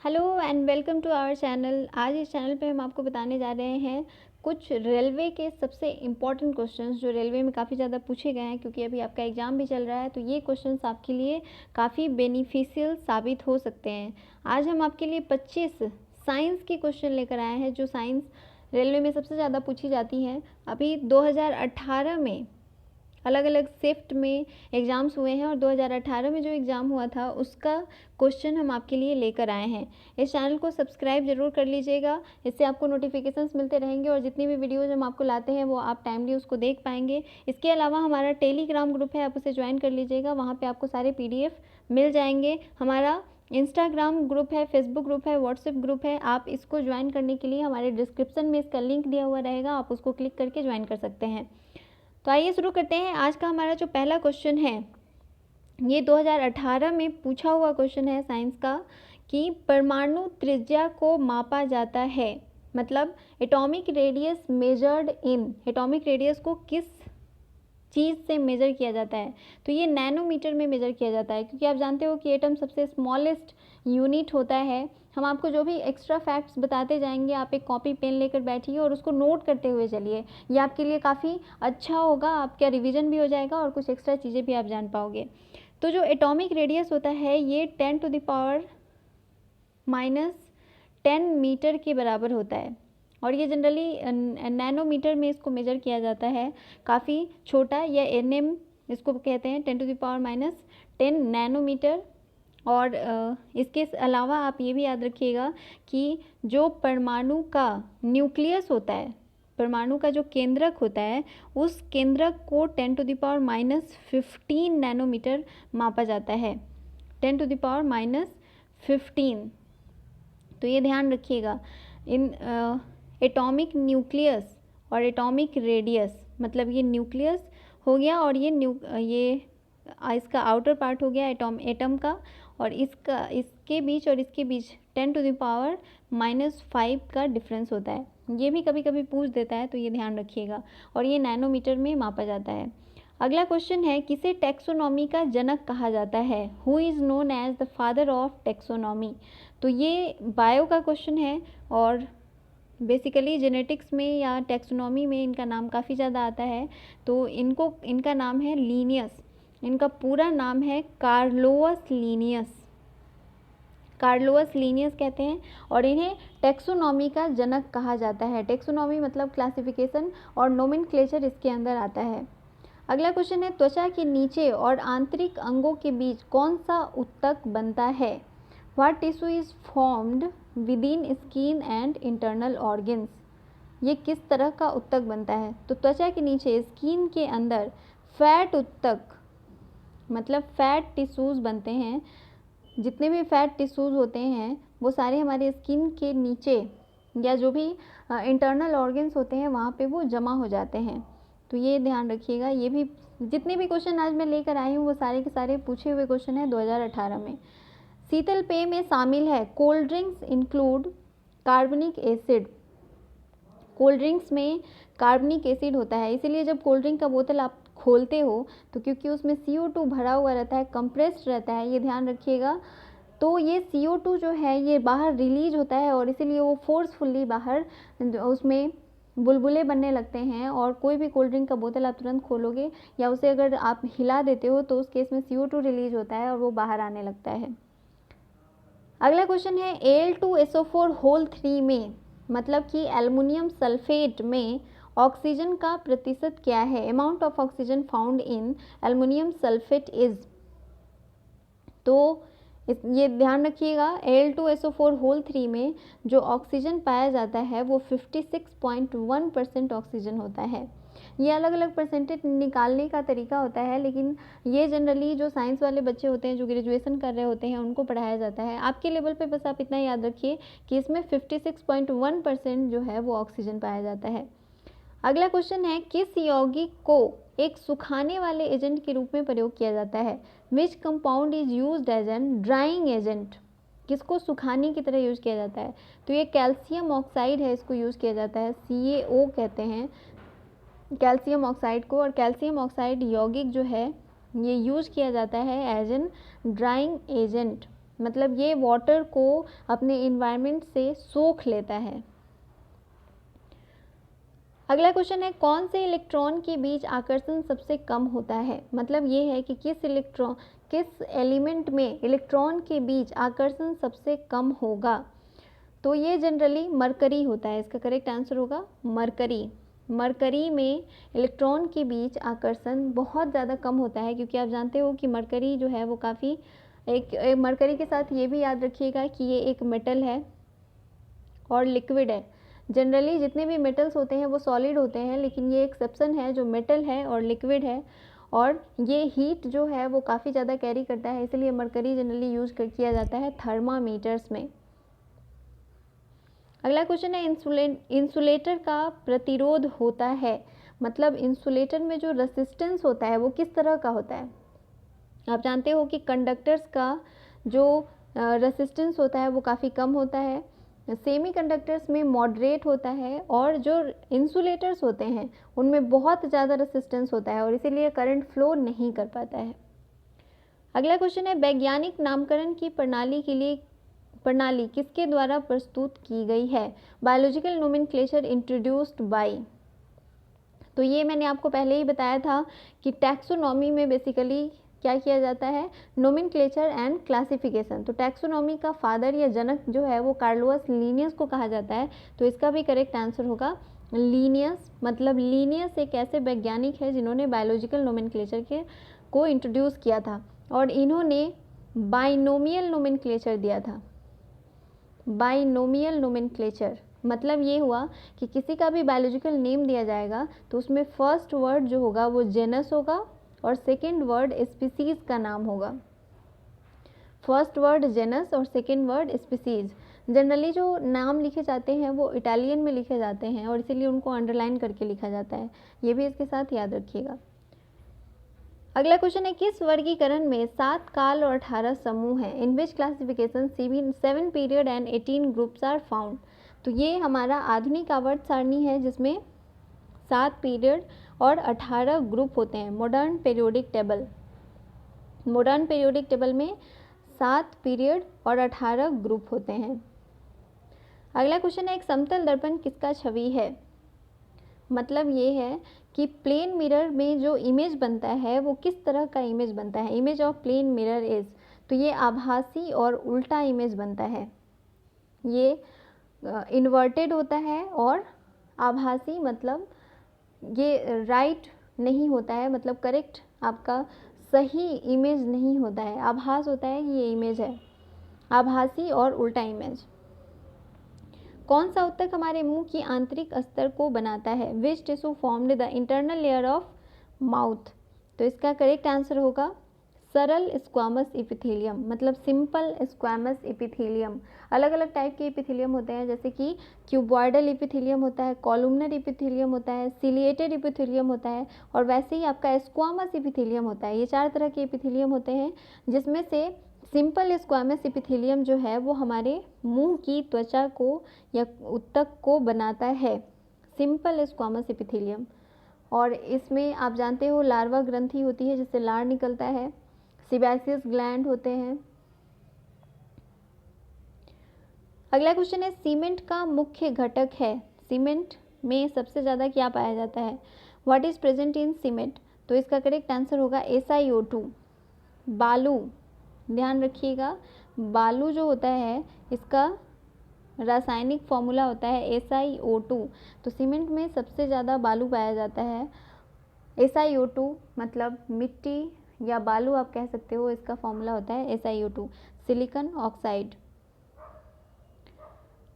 Hello and welcome to our channel. आज इस channel पे हम आपको बताने जा रहे हैं कुछ रेलवे के सबसे इम्पॉर्टेंट क्वेश्चंस जो रेलवे में काफ़ी ज़्यादा पूछे गए हैं, क्योंकि अभी आपका एग्ज़ाम भी चल रहा है। तो ये क्वेश्चंस आपके लिए काफ़ी बेनिफिशियल साबित हो सकते हैं। आज हम आपके लिए 25 साइंस के क्वेश्चन लेकर आए हैं जो साइंस रेलवे में सबसे ज़्यादा पूछी जाती हैं। अभी 2018 में अलग अलग शिफ्ट में एग्ज़ाम्स हुए हैं और 2018 में जो एग्ज़ाम हुआ था उसका क्वेश्चन हम आपके लिए लेकर आए हैं। इस चैनल को सब्सक्राइब ज़रूर कर लीजिएगा, इससे आपको नोटिफिकेशंस मिलते रहेंगे और जितनी भी वीडियोज़ हम आपको लाते हैं वो आप टाइमली उसको देख पाएंगे। इसके अलावा हमारा टेलीग्राम ग्रुप है, आप उसे ज्वाइन कर लीजिएगा, वहाँ पर आपको सारे PDF मिल जाएंगे। हमारा इंस्टाग्राम ग्रुप है, फेसबुक ग्रुप है, व्हाट्सएप ग्रुप है। आप इसको ज्वाइन करने के लिए हमारे डिस्क्रिप्शन में इसका लिंक दिया हुआ रहेगा, आप उसको क्लिक करके ज्वाइन कर सकते हैं। तो आइए शुरू करते हैं। आज का हमारा जो पहला क्वेश्चन है ये 2018 में पूछा हुआ क्वेश्चन है साइंस का कि परमाणु त्रिज्या को मापा जाता है, मतलब atomic radius measured in, atomic radius को किस चीज़ से मेज़र किया जाता है। तो ये नैनोमीटर में मेज़र किया जाता है, क्योंकि आप जानते हो कि एटम सबसे स्मॉलेस्ट यूनिट होता है। हम आपको जो भी एक्स्ट्रा फैक्ट्स बताते जाएंगे, आप एक कॉपी पेन लेकर बैठिए और उसको नोट करते हुए चलिए। ये आपके लिए काफ़ी अच्छा होगा, आपका रिवीजन भी हो जाएगा और कुछ एक्स्ट्रा चीज़ें भी आप जान पाओगे। तो जो एटॉमिक रेडियस होता है ये 10⁻⁻10 मीटर के बराबर होता है और ये जनरली नैनोमीटर में इसको मेज़र किया जाता है। काफ़ी छोटा, या NM इसको कहते हैं, 10⁻⁻10 नैनोमीटर। और इसके अलावा आप ये भी याद रखिएगा कि जो परमाणु का न्यूक्लियस होता है, परमाणु का जो केंद्रक होता है, उस केंद्रक को 10⁻⁻15 नैनोमीटर मापा जाता है। 10⁻⁻15। तो ये ध्यान रखिएगा। इन एटॉमिक न्यूक्लियस और एटॉमिक रेडियस, मतलब ये न्यूक्लियस हो गया और ये इसका आउटर पार्ट हो गया एटम का, और इसके बीच और इसके बीच 10⁻⁻5 का डिफरेंस होता है। ये भी कभी कभी पूछ देता है, तो ये ध्यान रखिएगा। और ये नैनोमीटर में मापा जाता है। अगला क्वेश्चन है, किसे टैक्सोनॉमी का जनक कहा जाता है? Who is known as the father of taxonomy? तो ये बायो का क्वेश्चन है और बेसिकली जेनेटिक्स में या टैक्सोनॉमी में इनका नाम काफ़ी ज़्यादा आता है। तो इनका नाम है लीनियस। इनका पूरा नाम है कार्लोस लीनियस। कार्लोस लीनियस कहते हैं और इन्हें टैक्सोनॉमी का जनक कहा जाता है। टैक्सोनॉमी मतलब क्लासिफिकेशन और नोमेनक्लेचर इसके अंदर आता है। अगला क्वेश्चन है, त्वचा के नीचे और आंतरिक अंगों के बीच कौन सा ऊतक बनता है? What tissue is formed with in skin and internal organs? ये किस तरह का ऊतक बनता है? तो त्वचा के नीचे, स्किन के अंदर फैट ऊतक, मतलब फैट टिश्यूज़ बनते हैं। जितने भी फैट टिश्यूज़ होते हैं वो सारे हमारे स्किन के नीचे या जो भी इंटरनल ऑर्गन्स होते हैं वहाँ पे वो जमा हो जाते हैं। तो ये ध्यान रखिएगा। ये भी जितने भी क्वेश्चन आज मैं लेकर आई हूँ वो सारे के सारे पूछे हुए क्वेश्चन हैं 2018 में। शीतल पेय में शामिल है। कोल्ड ड्रिंक्स इंक्लूड कार्बनिक एसिड। कोल्ड ड्रिंक्स में कार्बनिक एसिड होता है, इसीलिए जब कोल्ड ड्रिंक का बोतल आप खोलते हो तो क्योंकि उसमें CO2 भरा हुआ रहता है, कंप्रेस्ड रहता है, ये ध्यान रखिएगा। तो ये CO2 जो है ये बाहर रिलीज होता है और इसीलिए वो फोर्सफुली बाहर उसमें बुलबुले बनने लगते हैं। और कोई भी कोल्ड ड्रिंक का बोतल आप तुरंत खोलोगे या उसे अगर आप हिला देते हो तो उस केस में CO2 रिलीज होता है और वो बाहर आने लगता है। अगला क्वेश्चन है, Al2SO4 में, मतलब कि एल्युमिनियम सल्फेट में ऑक्सीजन का प्रतिशत क्या है? Amount of oxygen found in aluminium sulphate is. तो ये ध्यान रखिएगा, Al2SO4 में जो ऑक्सीजन पाया जाता है वो 56.1% ऑक्सीजन होता है। ये अलग अलग परसेंटेज निकालने का तरीका होता है, लेकिन ये जनरली जो साइंस वाले बच्चे होते हैं जो ग्रेजुएशन कर रहे होते हैं उनको पढ़ाया जाता है। आपके लेवल पे बस आप इतना याद रखिए कि इसमें 56.1% जो है वो ऑक्सीजन पाया जाता है। अगला क्वेश्चन है, किस यौगिक को एक सुखाने वाले एजेंट के रूप में प्रयोग किया जाता है? Which compound is used as an drying agent? किसको सुखाने की तरह यूज़ किया जाता है? तो ये कैल्शियम ऑक्साइड है, इसको यूज़ किया जाता है। CaO कहते हैं कैल्शियम ऑक्साइड को। और कैल्शियम ऑक्साइड यौगिक जो है ये यूज़ किया जाता है एज एन ड्राइंग एजेंट। मतलब ये वाटर को अपने इन्वायरमेंट से सोख लेता है। अगला क्वेश्चन है, कौन से इलेक्ट्रॉन के बीच आकर्षण सबसे कम होता है? मतलब ये है कि किस एलिमेंट में इलेक्ट्रॉन के बीच आकर्षण सबसे कम होगा? तो ये जनरली मरकरी होता है। इसका करेक्ट आंसर होगा मरकरी। मरकरी में इलेक्ट्रॉन के बीच आकर्षण बहुत ज़्यादा कम होता है, क्योंकि आप जानते हो कि मरकरी जो है वो काफ़ी मरकरी के साथ ये भी याद रखिएगा कि ये एक मेटल है और लिक्विड है। जनरली जितने भी मेटल्स होते हैं वो सॉलिड होते हैं, लेकिन ये एक्सेप्शन है जो मेटल है और लिक्विड है, और ये हीट जो है वो काफ़ी ज़्यादा कैरी करता है, इसलिए मरकरी जनरली यूज किया जाता है थर्मामीटर्स में। अगला क्वेश्चन है, इंसुलेटर का प्रतिरोध होता है। मतलब इंसुलेटर में जो रेसिस्टेंस होता है वो किस तरह का होता है? आप जानते हो कि कंडक्टर्स का जो रेसिस्टेंस होता है वो काफ़ी कम होता है, सेमी कंडक्टर्स में मॉडरेट होता है, और जो इंसुलेटर्स होते हैं उनमें बहुत ज़्यादा रेसिस्टेंस होता है और इसीलिए करंट फ्लो नहीं कर पाता है। अगला क्वेश्चन है, वैज्ञानिक नामकरण की प्रणाली किसके द्वारा प्रस्तुत की गई है? Biological nomenclature introduced by. तो ये मैंने आपको पहले ही बताया था कि टैक्सोनॉमी में बेसिकली क्या किया जाता है? Nomenclature and classification. तो टैक्सोनॉमी का फादर या जनक जो है वो कार्लोस लिनियस को कहा जाता है। तो इसका भी करेक्ट आंसर होगा लिनियस। मतलब लिनियस एक ऐसे वैज्ञानिक है जिन्होंने बायोलॉजिकल नोमेनक्लेचर को इंट्रोड्यूस किया था, और इन्होंने बाइनोमियल नोमेनक्लेचर दिया था। बाइनोमियल नोमेनक्लेचर मतलब ये हुआ कि किसी का भी बायोलॉजिकल नेम दिया जाएगा तो उसमें फर्स्ट वर्ड जो होगा वो जेनस होगा और सेकंड वर्ड स्पीसीज का नाम होगा। फर्स्ट वर्ड जेनस और सेकंड वर्ड स्पीसीज। जनरली जो नाम लिखे जाते हैं वो इटालियन में लिखे जाते हैं और इसीलिए उनको अंडरलाइन करके लिखा जाता है, ये भी इसके साथ याद रखिएगा। अगला क्वेश्चन है, किस वर्गीकरण में 7 काल और 18 समूह हैं? In which classification 7 period and 18 groups are found. तो ये हमारा आधुनिक आवर्त सारणी है जिसमें 7 पीरियड और 18 ग्रुप होते हैं। मॉडर्न पीरियोडिक टेबल में 7 पीरियड और 18 ग्रुप होते हैं। अगला क्वेश्चन है, एक समतल दर्पण किसका छवि है? मतलब ये है कि प्लेन मिरर में जो इमेज बनता है वो किस तरह का इमेज बनता है? Image of plane mirror is, तो ये आभासी और उल्टा इमेज बनता है। ये इन्वर्टेड होता है और आभासी मतलब ये राइट नहीं होता है, मतलब करेक्ट आपका सही इमेज नहीं होता है, आभास होता है कि ये इमेज है, आभासी और उल्टा इमेज। कौन सा उत्तक हमारे मुंह की आंतरिक अस्तर को बनाता है? Which tissue formed the internal layer of mouth. तो इसका करेक्ट आंसर होगा सरल स्क्वामस इपिथेलियम, मतलब सिंपल स्क्वामस इपिथेलियम। अलग अलग टाइप के इपिथेलियम होते हैं, जैसे कि क्यूबॉइडल इपिथेलियम होता है, कॉलुमनर इपिथेलियम होता है, सिलिएटेड इपिथेलियम होता है, और वैसे ही आपका स्क्वामस इपिथेलियम होता है। ये 4 तरह के इपिथेलियम होते हैं, जिसमें से सिंपल स्क्वामस इपिथेलियम जो है वो हमारे मुंह की त्वचा को या उत्तक को बनाता है, सिंपल स्क्वामस इपिथेलियम। और इसमें आप जानते हो लार्वा ग्रंथि होती है जिससे लार निकलता है, सिबैसियस ग्लैंड होते हैं। अगला क्वेश्चन है, सीमेंट का मुख्य घटक है। सीमेंट में सबसे ज़्यादा क्या पाया जाता है? What is present in cement. तो इसका करेक्ट आंसर होगा SiO2। बालू, ध्यान रखिएगा, बालू जो होता है इसका रासायनिक फॉर्मूला होता है SiO2। तो सीमेंट में सबसे ज़्यादा बालू पाया जाता है। SiO2 मतलब मिट्टी या बालू आप कह सकते हो, इसका फॉर्मूला होता है SiO2, सिलिकॉन ऑक्साइड।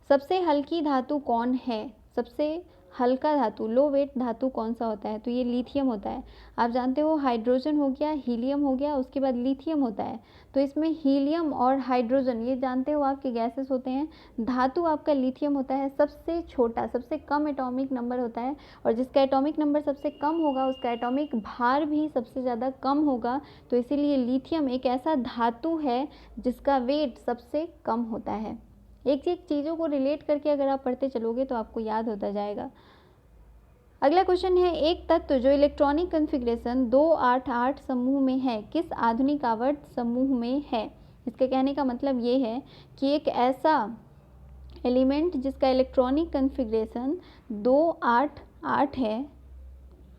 सबसे हल्की धातु कौन है? सबसे हल्का धातु, लो वेट धातु कौन सा होता है? तो ये लिथियम होता है। आप जानते हो हाइड्रोजन हो गया, हीलियम हो गया, उसके बाद लिथियम होता है। तो इसमें हीलियम और हाइड्रोजन ये जानते हो आपके गैसेस होते हैं। धातु आपका लिथियम होता है, सबसे छोटा, सबसे कम एटॉमिक नंबर होता है, और जिसका एटॉमिक नंबर सबसे कम होगा उसका एटॉमिक भार भी सबसे ज़्यादा कम होगा। तो इसीलिए लिथियम एक ऐसा धातु है जिसका वेट सबसे कम होता है। एक एक चीज़ों को रिलेट करके अगर आप पढ़ते चलोगे तो आपको याद होता जाएगा। अगला क्वेश्चन है, एक तत्व जो इलेक्ट्रॉनिक कॉन्फ़िगरेशन 288 समूह में है किस आधुनिक आवर्त समूह में है? इसके कहने का मतलब ये है कि एक ऐसा एलिमेंट जिसका इलेक्ट्रॉनिक कन्फिग्रेशन 288 है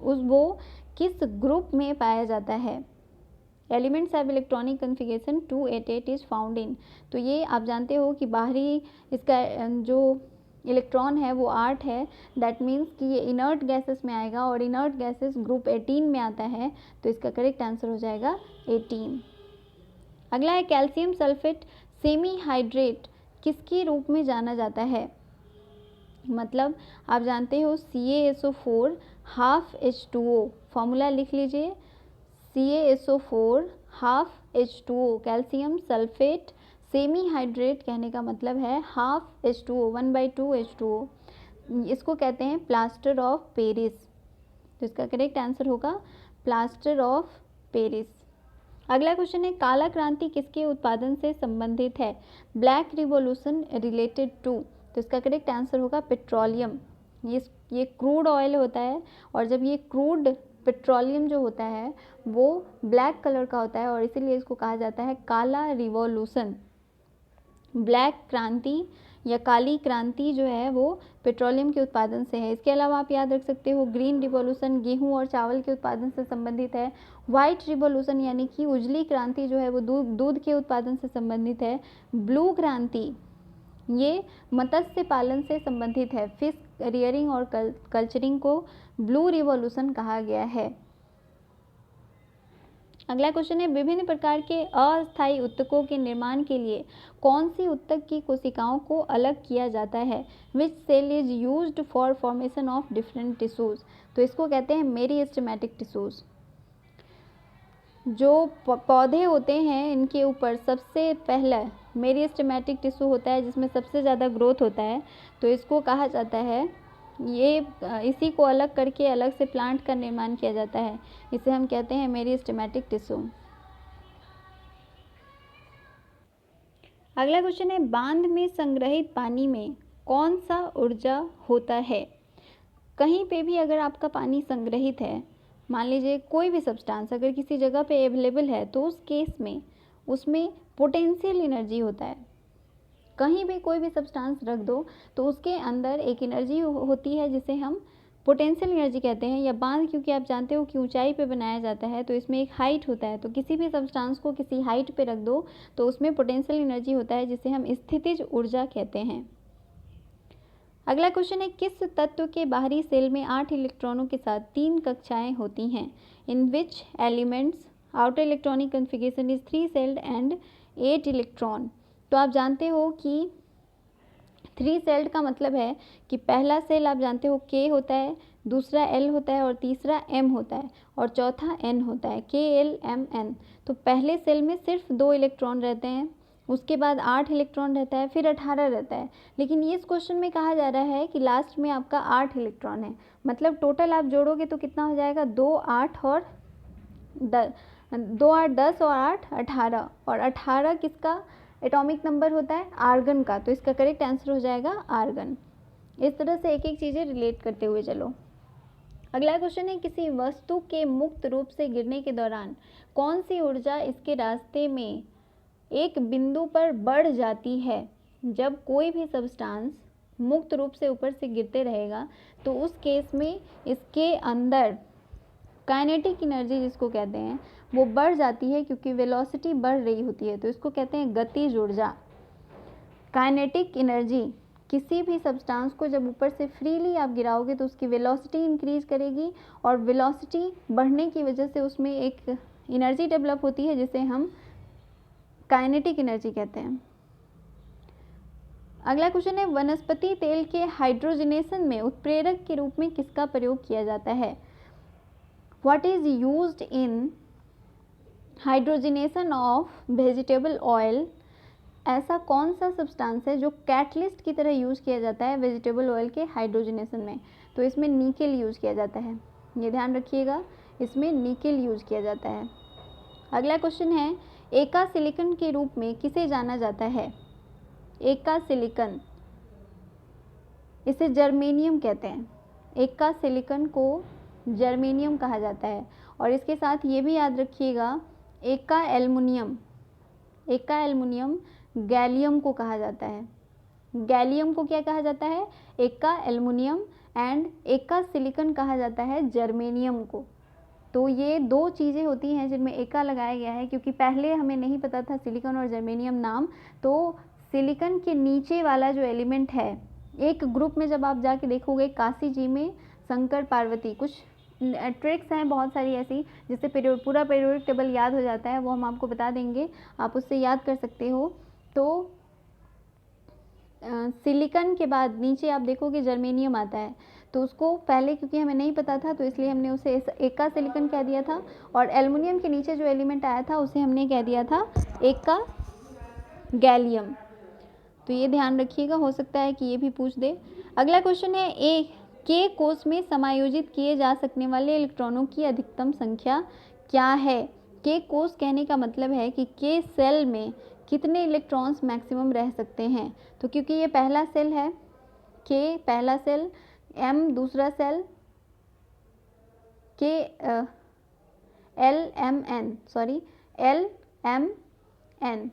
वो किस ग्रुप में पाया जाता है। Elements have electronic configuration 288 is found in. तो ये आप जानते हो कि बाहरी इसका जो इलेक्ट्रॉन है वो 8 है, दैट मीन्स कि ये इनर्ट गैसेस में आएगा और इनर्ट गैसेस ग्रुप 18 में आता है, तो इसका करेक्ट आंसर हो जाएगा 18। अगला है कैल्शियम सल्फेट सेमी हाइड्रेट किसके रूप में जाना जाता है। मतलब आप जानते हो CaSO4 हाफ H2O, फॉर्मूला लिख लीजिए CaSO4 half H2O, calcium sulphate semi hydrate कहने का मतलब है हाफ H2O, 1/2 H2O। इसको कहते हैं प्लास्टर ऑफ पेरिस, तो इसका करेक्ट आंसर होगा प्लास्टर ऑफ पेरिस। अगला क्वेश्चन है काला क्रांति किसके उत्पादन से संबंधित है। ब्लैक रिवॉल्यूशन रिलेटेड टू, तो इसका करेक्ट आंसर होगा पेट्रोलियम। ये क्रूड ऑयल होता है और जब ये क्रूड पेट्रोलियम जो होता है वो ब्लैक कलर का होता है और इसीलिए इसको कहा जाता है काला रिवॉल्यूशन। ब्लैक क्रांति या काली क्रांति जो है वो पेट्रोलियम के उत्पादन से है। इसके अलावा आप याद रख सकते हो ग्रीन रिवॉल्यूशन गेहूं और चावल के उत्पादन से संबंधित है। वाइट रिवॉल्यूशन यानी कि उजली क्रांति जो है वो दूध के उत्पादन से संबंधित है। ब्लू क्रांति ये मत्स्य पालन से संबंधित है। फिश रियरिंग और कल्चरिंग को ब्लू रिवॉल्यूशन कहा गया है। अगला क्वेश्चन है विभिन्न प्रकार के अस्थायी उत्तकों के निर्माण के लिए कौन सी उत्तक की कोशिकाओं को अलग किया जाता है। Which cell is used for formation of different tissues, तो इसको कहते हैं मेरिस्टेमेटिक टिश्यूज। जो पौधे होते हैं इनके ऊपर सबसे पहला मेरिस्टेमेटिक टिश्यू होता है जिसमें सबसे ज़्यादा ग्रोथ होता है, तो इसको कहा जाता है ये इसी को अलग करके अलग से प्लांट का निर्माण किया जाता है, इसे हम कहते हैं मेरिस्टेमेटिक टिश्यू। अगला क्वेश्चन है बांध में संग्रहित पानी में कौन सा ऊर्जा होता है। कहीं पे भी अगर आपका पानी संग्रहित है, मान लीजिए कोई भी सब्सटेंस अगर किसी जगह पे अवेलेबल है, तो उस केस में उसमें पोटेंशियल एनर्जी होता है। कहीं भी कोई भी सब्सटेंस रख दो तो उसके अंदर एक एनर्जी होती है जिसे हम पोटेंशियल एनर्जी कहते हैं। या बांध क्योंकि आप जानते हो कि ऊंचाई पे बनाया जाता है तो इसमें एक हाइट होता है, तो किसी भी सब्सटेंस को किसी हाइट पे रख दो तो उसमें पोटेंशियल एनर्जी होता है जिसे हम स्थितिज ऊर्जा कहते हैं। अगला क्वेश्चन है किस तत्व के बाहरी सेल में 8 इलेक्ट्रॉनों के साथ 3 कक्षाएं होती हैं। In which elements outer electronic configuration is 3 shelled and 8 electron. तो आप जानते हो कि 3 सेल्ड का मतलब है कि पहला सेल आप जानते हो K होता है, दूसरा L होता है और तीसरा M होता है और चौथा N होता है, KLMN। तो पहले सेल में सिर्फ 2 इलेक्ट्रॉन रहते हैं, उसके बाद 8 इलेक्ट्रॉन रहता है, फिर 18 रहता है। लेकिन इस क्वेश्चन में कहा जा रहा है कि लास्ट में आपका 8 इलेक्ट्रॉन है, मतलब टोटल आप जोड़ोगे तो कितना हो जाएगा 2 8 और 10 और 8 18, और 18 किसका एटॉमिक नंबर होता है आर्गन का, तो इसका करेक्ट आंसर हो जाएगा आर्गन। इस तरह से एक एक चीज़ें रिलेट करते हुए चलो। अगला क्वेश्चन है किसी वस्तु के मुक्त रूप से गिरने के दौरान कौन सी ऊर्जा इसके रास्ते में एक बिंदु पर बढ़ जाती है। जब कोई भी सब्सटेंस मुक्त रूप से ऊपर से गिरते रहेगा तो उस केस में इसके अंदर काइनेटिक एनर्जी जिसको कहते हैं वो बढ़ जाती है क्योंकि वेलोसिटी बढ़ रही होती है, तो इसको कहते हैं गतिज ऊर्जा। काइनेटिक एनर्जी किसी भी सब्सटेंस को जब ऊपर से फ्रीली आप गिराओगे तो उसकी वेलोसिटी इंक्रीज करेगी और वेलोसिटी बढ़ने की वजह से उसमें एक एनर्जी डेवलप होती है जिसे हम काइनेटिक एनर्जी कहते हैं। अगला क्वेश्चन है वनस्पति तेल के हाइड्रोजनेशन में उत्प्रेरक के रूप में किसका प्रयोग किया जाता है। What is used in hydrogenation of vegetable oil. ऐसा कौन सा सब्सटेंस है जो कैटलिस्ट की तरह यूज़ किया जाता है वेजिटेबल ऑयल के हाइड्रोजनेशन में, तो इसमें निकेल यूज़ किया जाता है, ये ध्यान रखिएगा, इसमें निकेल यूज़ किया जाता है। अगला क्वेश्चन है एका सिलिकन के रूप में किसे जाना जाता है। एका सिलिकन, इसे जर्मेनियम कहते हैं, एका सिलिकन को जर्मेनियम कहा जाता है। और इसके साथ ये भी याद रखिएगा एका एल्युमिनियम, एका एल्युमिनियम गैलियम को कहा जाता है। गैलियम को क्या कहा जाता है? एका एल्युमिनियम। एंड एका सिलिकॉन कहा जाता है जर्मेनियम को। तो ये दो चीज़ें होती हैं जिनमें एका लगाया गया है, क्योंकि पहले हमें नहीं पता था सिलिकॉन और जर्मेनियम नाम। तो सिलिकॉन के नीचे वाला जो एलिमेंट है, एक ग्रुप में जब आप जाके देखोगे काशी जी में शंकर पार्वती, कुछ ट्रिक्स हैं बहुत सारी ऐसी जिससे पूरा पीरियोडिक टेबल याद हो जाता है, वो हम आपको बता देंगे, आप उससे याद कर सकते हो। तो सिलिकॉन के बाद नीचे आप देखोगे जर्मेनियम आता है। तो उसको पहले क्योंकि हमें नहीं पता था तो इसलिए हमने उसे एका सिलिकॉन कह दिया था, और एल्युमिनियम के नीचे जो एलिमेंट आया था उसे हमने कह दिया था एका गैलियम। तो ये ध्यान रखिएगा, हो सकता है कि ये भी पूछ दे। अगला क्वेश्चन है, के कोष में समायोजित किए जा सकने वाले इलेक्ट्रॉनों की अधिकतम संख्या क्या है? के कोष कहने का मतलब है कि के सेल में कितने इलेक्ट्रॉन्स मैक्सिमम रह सकते हैं। तो क्योंकि ये पहला सेल है, के पहला सेल, एम दूसरा सेल, के एल एम एन,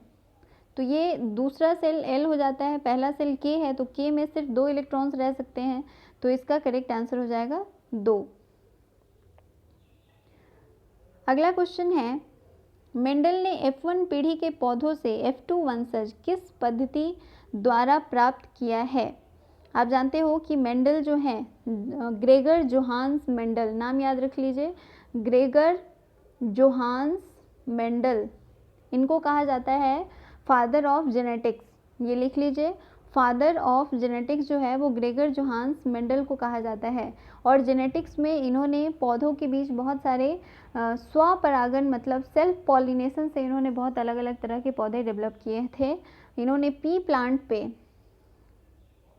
तो ये दूसरा सेल एल हो जाता है, पहला सेल के है, तो के में सिर्फ 2 इलेक्ट्रॉन्स रह सकते हैं। तो इसका करेक्ट आंसर हो जाएगा 2। अगला क्वेश्चन है, मेंडल ने F1 पीढ़ी के पौधों से F2 वंशज किस पद्धति द्वारा प्राप्त किया है? आप जानते हो कि मेंडल जो है, ग्रेगर जोहान्स मेंडल, नाम याद रख लीजिए, ग्रेगर जोहान्स मेंडल, इनको कहा जाता है फादर ऑफ जेनेटिक्स। ये लिख लीजिए, फादर ऑफ जेनेटिक्स जो है वो ग्रेगर जोहान्स मेंडल को कहा जाता है। और जेनेटिक्स में इन्होंने पौधों के बीच बहुत सारे स्वपरागन मतलब सेल्फ पॉलिनेशन से इन्होंने बहुत अलग अलग तरह के पौधे डेवलप किए थे। इन्होंने पी प्लांट पे,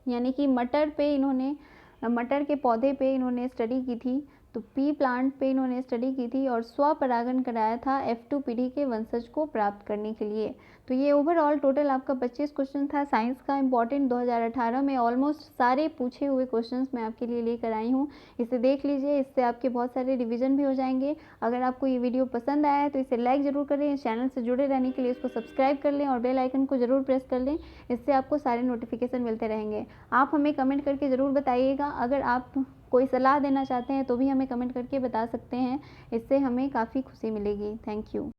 यानी कि मटर पे, इन्होंने मटर के पौधे पे इन्होंने स्टडी की थी। तो पी प्लांट पे इन्होंने स्टडी की थी और स्वपरागन कराया था F2 पीढ़ी के वंशज को प्राप्त करने के लिए। तो ये ओवरऑल टोटल आपका 25 क्वेश्चन था साइंस का इम्पॉर्टेंट 2018 में। ऑलमोस्ट सारे पूछे हुए क्वेश्चंस मैं आपके लिए लेकर आई हूँ, इसे देख लीजिए, इससे आपके बहुत सारे रिवीजन भी हो जाएंगे। अगर आपको ये वीडियो पसंद आया है तो इसे लाइक ज़रूर करें, इस चैनल से जुड़े रहने के लिए इसको सब्सक्राइब कर लें और बेल आइकन को ज़रूर प्रेस कर लें, इससे आपको सारे नोटिफिकेशन मिलते रहेंगे। आप हमें कमेंट करके ज़रूर बताइएगा, अगर आप कोई सलाह देना चाहते हैं तो भी हमें कमेंट करके बता सकते हैं, इससे हमें काफ़ी खुशी मिलेगी। Thank you.